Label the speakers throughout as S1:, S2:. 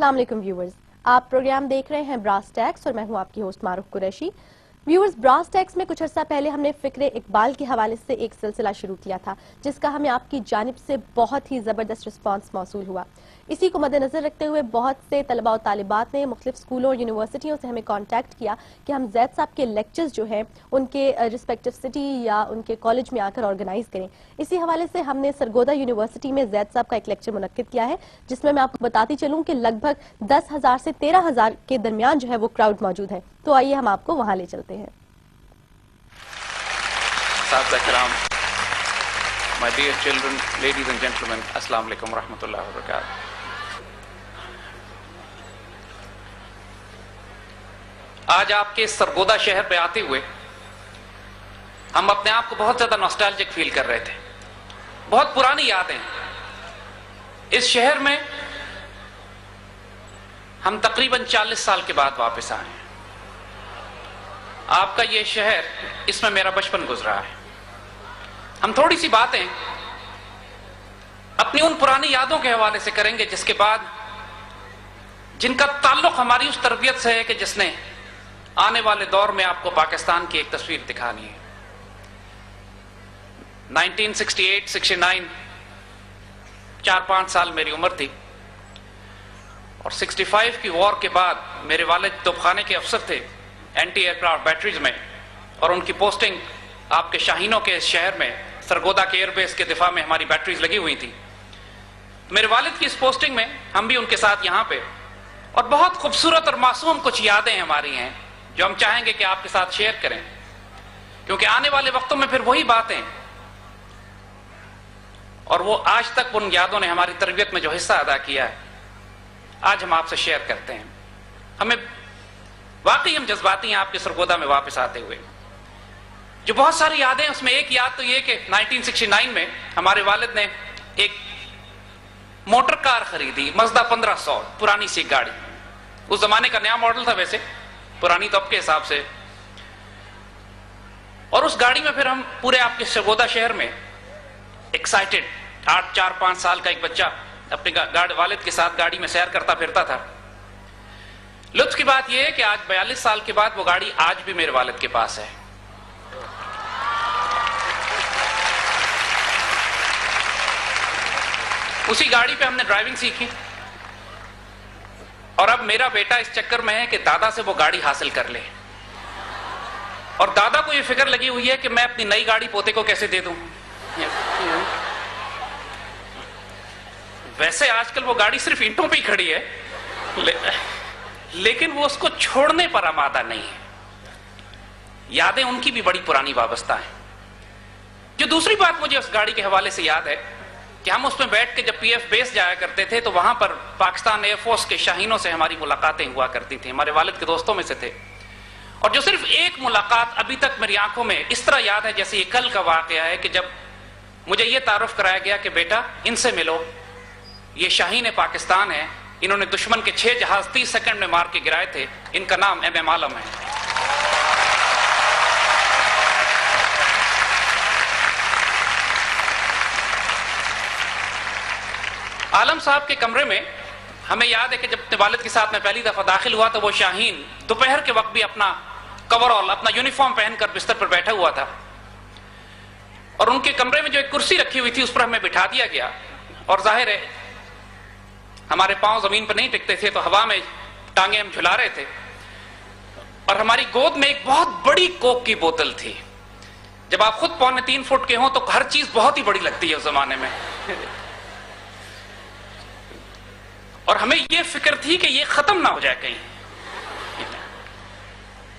S1: السلام علیکم ویورز، آپ پروگرام دیکھ رہے ہیں براس ٹیکس اور میں ہوں آپ کی ہوسٹ معروف قریشی۔ ویورز، براس ٹیکس میں کچھ عرصہ پہلے ہم نے فکر اقبال کے حوالے سے ایک سلسلہ شروع کیا تھا جس کا ہمیں آپ کی جانب سے بہت ہی زبردست رسپانس موصول ہوا۔ اسی کو مد نظر رکھتے ہوئے بہت سے طلباء و طالبات نے مختلف اسکولوں اور یونیورسٹیوں سے ہمیں کانٹیکٹ کیا کہ ہم زید صاحب کے لیکچرز جو ہیں ان کے رسپیکٹو سٹی یا ان کے کالج میں آ کر آرگنائز کریں۔ اسی حوالے سے ہم نے سرگودا یونیورسٹی میں زید صاحب کا ایک لیکچر منعقد کیا ہے جس میں آپ کو بتاتی چلوں کہ لگ بھگ 10,000 سے 13,000 کے درمیان جو ہے وہ کراؤڈ موجود ہے۔ تو آئیے ہم آپ کو وہاں لے چلتے ہیں۔
S2: اساتذہ کرام، my dear children, ladies and gentlemen, السلام علیکم ورحمۃ اللہ وبرکاتہ۔ آج آپ کے سرگودا شہر پہ آتے ہوئے ہم اپنے آپ کو بہت زیادہ نوسٹالجک فیل کر رہے تھے، بہت پرانی یادیں۔ اس شہر میں ہم تقریباً 40 سال کے بعد واپس آئے ہیں۔ آپ کا یہ شہر، اس میں میرا بچپن گزرا ہے۔ ہم تھوڑی سی باتیں اپنی ان پرانی یادوں کے حوالے سے کریں گے جس کے بعد جن کا تعلق ہماری اس تربیت سے ہے کہ جس نے آنے والے دور میں آپ کو پاکستان کی ایک تصویر دکھانی ہے۔ 1968-69 4-5 سال میری عمر تھی، اور 65 کی وار کے بعد میرے والد توپخانے کے افسر تھے اینٹی ایئر کرافٹ بیٹریز میں، اور ان کی پوسٹنگ آپ کے شاہینوں کے شہر میں سرگودا کے ایئر بیس کے دفاع میں ہماری بیٹریز لگی ہوئی تھی۔ میرے والد کی اس پوسٹنگ میں ہم بھی ان کے ساتھ یہاں پہ، اور بہت خوبصورت اور معصوم کچھ یادیں ہماری ہیں جو ہم چاہیں گے کہ آپ کے ساتھ شیئر کریں، کیونکہ آنے والے وقتوں میں پھر وہی باتیں اور وہ آج تک ان یادوں نے ہماری تربیت میں جو حصہ ادا کیا ہے آج ہم آپ سے شیئر کرتے ہیں۔ ہمیں واقعی ہم جذباتی ہیں آپ کے سرگودا میں واپس آتے ہوئے۔ جو بہت ساری یادیں، اس میں ایک یاد تو یہ کہ 1969 میں ہمارے والد نے ایک موٹر کار خریدی، مزدا 1500، پرانی سی گاڑی، اس زمانے کا نیا ماڈل تھا ویسے، پرانی تو اب کے حساب سے۔ اور اس گاڑی میں پھر ہم پورے آپ کے سرگودا شہر میں ایکسائٹڈ 4-5 سال کا ایک بچہ اپنے والد کے ساتھ گاڑی میں سیر کرتا پھرتا تھا۔ لطف کی بات یہ ہے کہ آج 42 سال کے بعد وہ گاڑی آج بھی میرے والد کے پاس ہے۔ اسی گاڑی پہ ہم نے ڈرائیونگ سیکھی، اور اب میرا بیٹا اس چکر میں ہے کہ دادا سے وہ گاڑی حاصل کر لے، اور دادا کو یہ فکر لگی ہوئی ہے کہ میں اپنی نئی گاڑی پوتے کو کیسے دے دوں۔ ویسے آج کل وہ گاڑی صرف اینٹوں پہ ہی کھڑی ہے، لیکن وہ اس کو چھوڑنے پر آمادہ نہیں ہے۔ یادیں ان کی بھی بڑی پرانی وابستہ ہیں۔ جو دوسری بات مجھے اس گاڑی کے حوالے سے یاد ہے کہ ہم اس میں بیٹھ کے جب پی ایف بیس جایا کرتے تھے تو وہاں پر پاکستان ایئر فورس کے شاہینوں سے ہماری ملاقاتیں ہوا کرتی تھیں، ہمارے والد کے دوستوں میں سے تھے۔ اور جو صرف ایک ملاقات ابھی تک میری آنکھوں میں اس طرح یاد ہے جیسے یہ کل کا واقعہ ہے کہ جب مجھے یہ تعارف کرایا گیا کہ بیٹا ان سے ملو، یہ شاہین پاکستان ہے، انہوں نے دشمن کے 6 جہاز 30 سیکنڈ میں مار کے گرائے تھے، ان کا نام ایم عالم ہے۔ عالم صاحب کے کمرے میں ہمیں یاد ہے کہ جب اپنے والد کے ساتھ میں پہلی دفعہ داخل ہوا تو وہ شاہین دوپہر کے وقت بھی اپنا کورال، اپنا یونیفارم پہن کر بستر پر بیٹھا ہوا تھا، اور ان کے کمرے میں جو ایک کرسی رکھی ہوئی تھی اس پر ہمیں بٹھا دیا گیا، اور ظاہر ہے ہمارے پاؤں زمین پر نہیں ٹکتے تھے تو ہوا میں ٹانگیں ہم جھلا رہے تھے، اور ہماری گود میں ایک بہت بڑی کوک کی بوتل تھی۔ جب آپ خود 3.25 فٹ کے ہوں تو ہر چیز بہت ہی بڑی لگتی ہے اس زمانے میں، اور ہمیں یہ فکر تھی کہ یہ ختم نہ ہو جائے کہیں۔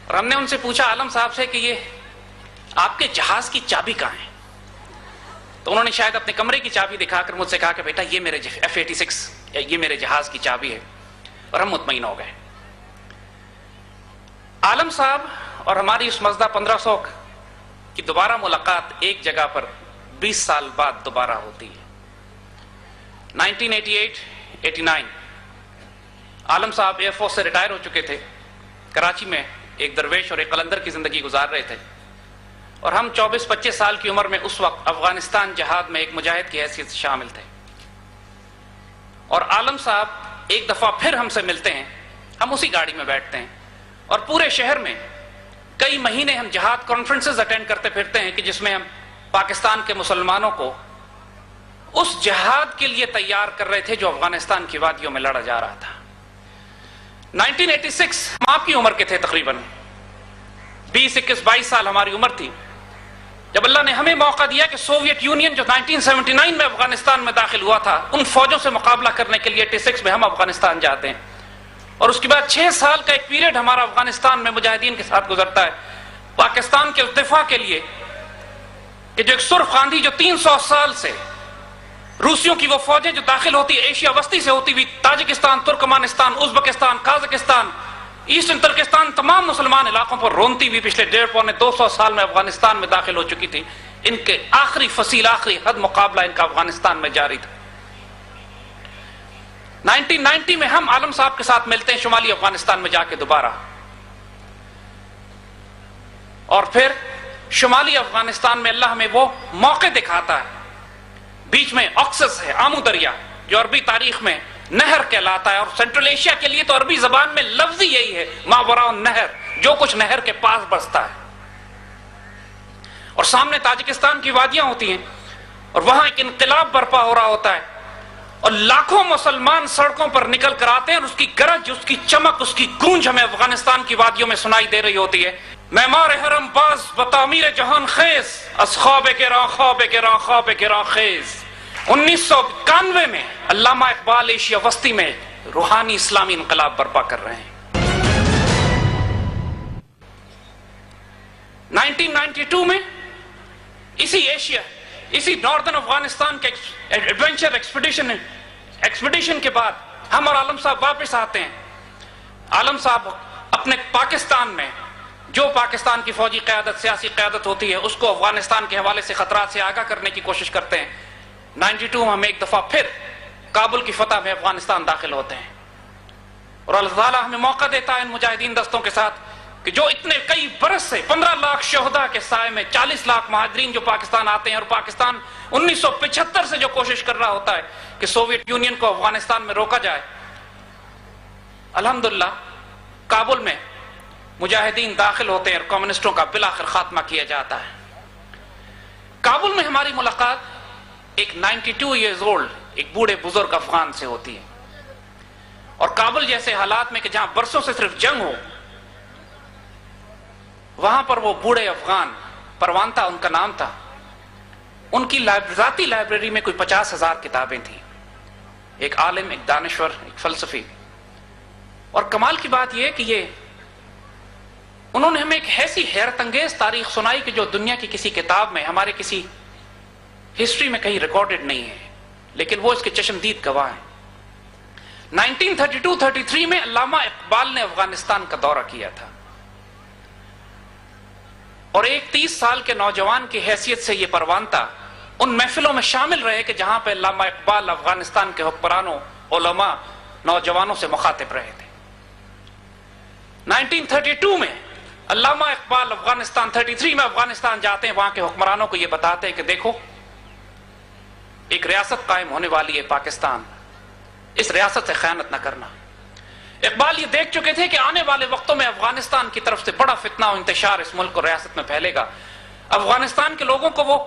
S2: اور ہم نے ان سے پوچھا عالم صاحب سے کہ یہ آپ کے جہاز کی چابی کہاں ہے؟ تو انہوں نے شاید اپنے کمرے کی چابی دکھا کر مجھ سے کہا کہ بیٹا یہ میرے F-86 یہ میرے جہاز کی چابی ہے، اور ہم مطمئن ہو گئے۔ عالم صاحب اور ہماری اس مزدا 1500 کی دوبارہ ملاقات ایک جگہ پر 20 سال بعد دوبارہ ہوتی ہے۔ 1988-89 عالم صاحب ایئر فورس سے ریٹائر ہو چکے تھے، کراچی میں ایک درویش اور ایک قلندر کی زندگی گزار رہے تھے، اور ہم 24-25 سال کی عمر میں اس وقت افغانستان جہاد میں ایک مجاہد کی حیثیت سے شامل تھے، اور عالم صاحب ایک دفعہ پھر ہم سے ملتے ہیں. ہم اسی گاڑی میں بیٹھتے ہیں اور پورے شہر میں کئی مہینے ہم جہاد کانفرنسز اٹینڈ کرتے پھرتے ہیں کہ جس میں ہم پاکستان کے مسلمانوں کو اس جہاد کے لیے تیار کر رہے تھے جو افغانستان کی وادیوں میں لڑا جا رہا تھا. 1986 ہم آپ کی عمر کے تھے تقریباً 20-21-22 سال ہماری عمر تھی جب اللہ نے ہمیں موقع دیا کہ سوویت یونین جو 1979 میں افغانستان میں داخل ہوا تھا ان فوجوں سے مقابلہ کرنے کے لیے 86 میں ہم افغانستان جاتے ہیں اور اس کے بعد 6 سال کا ایک پیریڈ ہمارا افغانستان میں مجاہدین کے ساتھ گزرتا ہے پاکستان کے دفاع کے لیے کہ جو ایک سرخ آندھی جو 300 سال سے روسیوں کی وہ فوجیں جو داخل ہوتی ایشیا وسطی سے ہوتی ہوئی Tajikistan, Turkmenistan, Uzbekistan, Kazakhstan, eastern Turkestan تمام مسلمان علاقوں پر رونتی ہوئی پچھلے 150-200 سال میں افغانستان میں داخل ہو چکی تھی. ان کے آخری فصیل آخری حد مقابلہ ان کا افغانستان میں جاری تھا. 1990 میں ہم عالم صاحب کے ساتھ ملتے ہیں شمالی افغانستان میں جا کے دوبارہ اور پھر شمالی افغانستان میں اللہ ہمیں وہ موقع دکھاتا ہے. بیچ میں آکسس ہے آمو دریا جو عربی تاریخ میں نہر کہلاتا ہے اور سینٹرل ایشیا کے لیے تو عربی زبان میں لفظ ہی یہی ہے ماوراء النہر جو کچھ نہر کے پاس بستا ہے. اور سامنے تاجکستان کی وادیاں ہوتی ہیں اور وہاں ایک انقلاب برپا ہو رہا ہوتا ہے اور لاکھوں مسلمان سڑکوں پر نکل کر آتے ہیں اور اس کی گرج، اس کی چمک، اس کی گونج ہمیں افغانستان کی وادیوں میں سنائی دے رہی ہوتی ہے. معمار حرم باز بتعمیر جہان خیز از خواب گراں خواب گراں خواب گراں خیز. 1991 میں علامہ اقبال ایشیا وسطی میں روحانی اسلامی انقلاب برپا کر رہے ہیں. 1992 میں اسی ایشیا اسی ناردن افغانستان کے ایڈونچر ایکسپیڈیشن کے بعد ہم اور عالم صاحب واپس آتے ہیں. عالم صاحب اپنے پاکستان میں جو پاکستان کی فوجی قیادت سیاسی قیادت ہوتی ہے اس کو افغانستان کے حوالے سے خطرات سے آگاہ کرنے کی کوشش کرتے ہیں. 92 میں ہم ایک دفعہ پھر کابل کی فتح میں افغانستان داخل ہوتے ہیں اور اللہ تعالیٰ ہمیں موقع دیتا ہے ان مجاہدین دستوں کے ساتھ کہ جو اتنے کئی برس سے 15 لاکھ شہداء کے سائے میں 40 لاکھ مہاجرین جو پاکستان آتے ہیں اور پاکستان 1975 سے جو کوشش کر رہا ہوتا ہے کہ سوویت یونین کو افغانستان میں روکا جائے. الحمدللہ کابل میں مجاہدین داخل ہوتے ہیں اور کمیونسٹوں کا بالآخر خاتمہ کیا جاتا ہے. کابل میں ہماری ملاقات ایک 92 ایئرز اولڈ ایک بوڑھے بزرگ افغان سے ہوتی ہے اور کابل جیسے حالات میں کہ جہاں برسوں سے صرف جنگ ہو وہاں پر وہ بوڑھے افغان پروانتا ان کا نام تھا ان کی ذاتی لائبریری میں کوئی 50,000 کتابیں تھیں. ایک عالم، ایک دانشور، ایک فلسفی. اور کمال کی بات یہ کہ انہوں نے ہمیں ایک ایسی حیرت انگیز تاریخ سنائی کہ جو دنیا کی کسی کتاب میں ہمارے کسی ہسٹری میں کہیں ریکارڈڈ نہیں ہے لیکن وہ اس کے چشمدید گواہ ہیں. 1932-33 میں علامہ اقبال نے افغانستان کا دورہ کیا تھا اور ایک 30 سال کے نوجوان کی حیثیت سے یہ پروانتا ان محفلوں میں شامل رہے کہ جہاں پہ علامہ اقبال افغانستان کے حکمرانوں، علماء، نوجوانوں سے مخاطب رہے تھے. 1932 میں علامہ اقبال افغانستان 33 میں افغانستان جاتے ہیں، وہاں کے حکمرانوں کو یہ بتاتے ہیں کہ دیکھو ایک ریاست قائم ہونے والی ہے پاکستان، اس ریاست سے خیانت نہ کرنا. اقبال یہ دیکھ چکے تھے کہ آنے والے وقتوں میں افغانستان کی طرف سے بڑا فتنہ و انتشار اس ملک اور ریاست میں پھیلے گا. افغانستان کے لوگوں کو وہ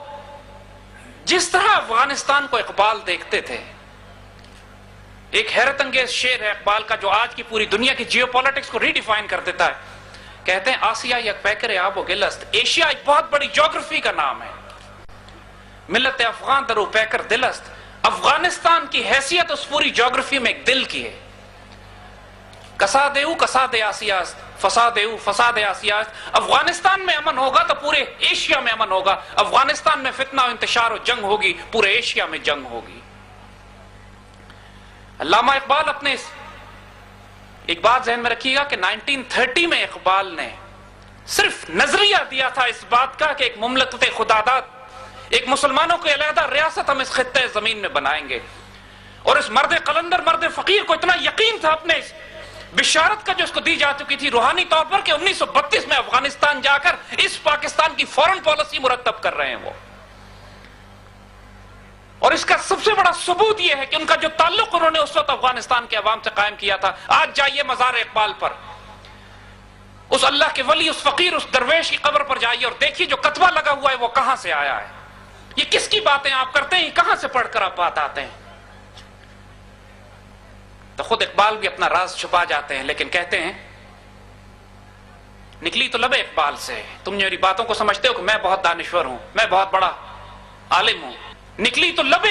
S2: جس طرح افغانستان کو اقبال دیکھتے تھے، ایک حیرت انگیز شعر ہے اقبال کا جو آج کی پوری دنیا کی جیو پولیٹکس کو ری ڈیفائن کر دیتا ہے. کہتے ہیں آسیہ یک پیکر آب و گلست. ایشیا ایک بہت بڑی جغرافی کا نام ہے، ملت افغان درو پیکر دلست. افغانستان کی حیثیت اس پوری جغرافی میں ایک دل کی ہے. کسادیو کساد آسیاست، فسادیو فساد آسیاست. افغانستان میں امن ہوگا تو پورے ایشیا میں امن ہوگا. افغانستان میں فتنہ و انتشار و جنگ ہوگی، پورے ایشیا میں جنگ ہوگی. علامہ اقبال اپنے ایک بات ذہن میں رکھیے گا کہ 1930 میں اقبال نے صرف نظریہ دیا تھا اس بات کا کہ ایک مملکت خداداد، ایک مسلمانوں کو علیحدہ ریاست ہم اس خطے زمین میں بنائیں گے. اور اس مرد قلندر، مرد فقیر کو اتنا یقین تھا اپنے بشارت کا جو اس کو دی جا چکی تھی روحانی طور پر کہ 1932 میں افغانستان جا کر اس پاکستان کی فورن پالیسی مرتب کر رہے ہیں وہ. اور اس کا سب سے بڑا ثبوت یہ ہے کہ ان کا جو تعلق انہوں نے اس وقت افغانستان کے عوام سے قائم کیا تھا. آج جائیے مزار اقبال پر, اس اللہ کے ولی, اس فقیر, اس درویش کی قبر پر جائیے اور دیکھیے جو کتبہ لگا ہوا ہے وہ کہاں سے آیا ہے. یہ کس کی باتیں آپ کرتے ہیں, کہاں سے پڑھ کر آپ بات آتے ہیں. تو خود اقبال بھی اپنا راز چھپا جاتے ہیں, لیکن کہتے ہیں نکلی تو لبے اقبال سے. تم میری باتوں کو سمجھتے ہو کہ میں بہت دانشور ہوں, میں بہت بڑا عالم ہوں. نکلی تو لبے